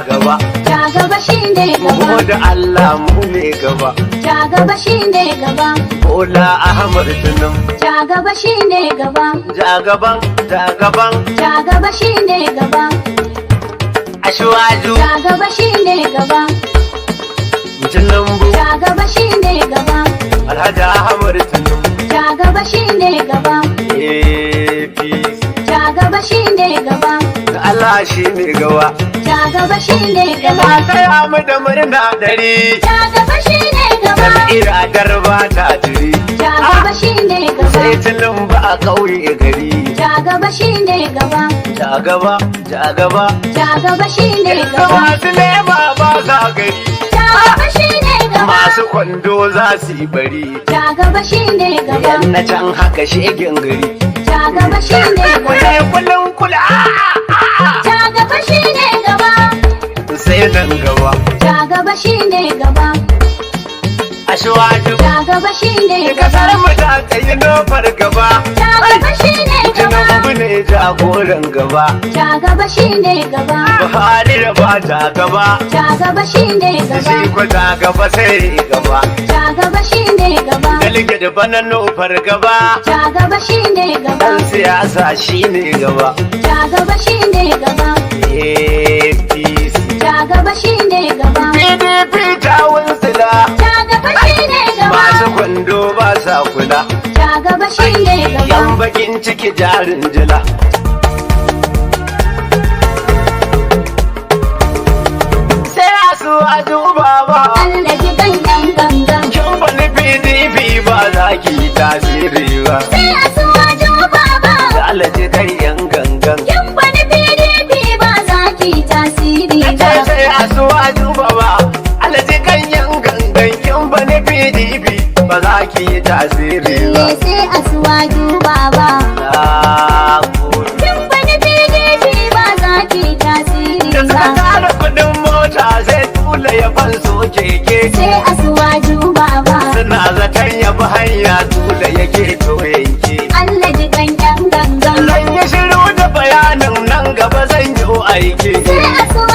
gaba. Ja gaba shine Mu gaba. da Allah mu ne gaba. Ja gaba shine gaba. Bola Ahmad Tinubu. Ja gaba shine gaba. Ja gaban, ja gaban. Ja gaba shine gaba. Ashwaju Ja gaba shine gaba. Tinubu. Ja gaba shine gaba. Alhaji Ahmad Tinubu. Ja gaba shine gaba. APC. Ja gaba shine gaba. Allah shi ne gaba. Ja gaba shine gaba. Ina taya mu da murna dare. Ja gaba shine gaba. Jam'ira garba ta jiri. Ja gaba shine gaba. Sai Tinubu a ƙauye gari. Ja gaba shine gaba. Ja gaba, ja gaba. Ja gaba shine gaba. Masu lema ba sa gari. Ja gaba shine gaba. Masu kwando za su yi bari. Ja gaba shine gaba. Yan na can haka shegen gari. Ja gaba shine gaba. Kulai kulun kula. Ja gaba shine gaba. Sai nan gaba. Ja gaba shine gaba. Ashwaju. Ja gaba shine gaba. Kasar mu ta kai nofar gaba. Ja gaba shine gaba. Tinubu ne jagoran gaba. Ja gaba shine gaba. Buhari da ba ta gaba. Ja gaba shine Shi gaba. ko ta gaba sai gaba. Ja gaba shine gaba. Dalge da bana nofar gaba. Ja gaba shine gaba. Dan siyasa shi ne gaba. Ja gaba shine gaba. APC. Ja gaba shine gaba. PDP ta wunsila. Ja gaba shine gaba. Masu kwando ba sa kula. Ja gaba shine Yan gaba. bakin ciki jarin jila. Sai a su a duba ba. Allah ji gangan gangan. Kin wani PDP ba za ki yi tasiri ba. Sai a suwa juba ba. Da alaji kai yan gangan. Yan wani PDP ba za ki tasiri ba. Sai a su a duba ba. Alaji kan yan gangan. Kin wani PDP ba za ki yi tasiri ba. Sai a suwa juba ba. Na gode. Yan wani PDP ba za ki tasiri Da suka ba. tara kudin mota sai tula ya fanso keke. Sai a suwa juba ba. Suna zaton ya bi hanya tula yake to yanke. Allah ji gangan gangan. Zan yi shiru da bayanin nan gaba zan yi aiki. Sai a suwa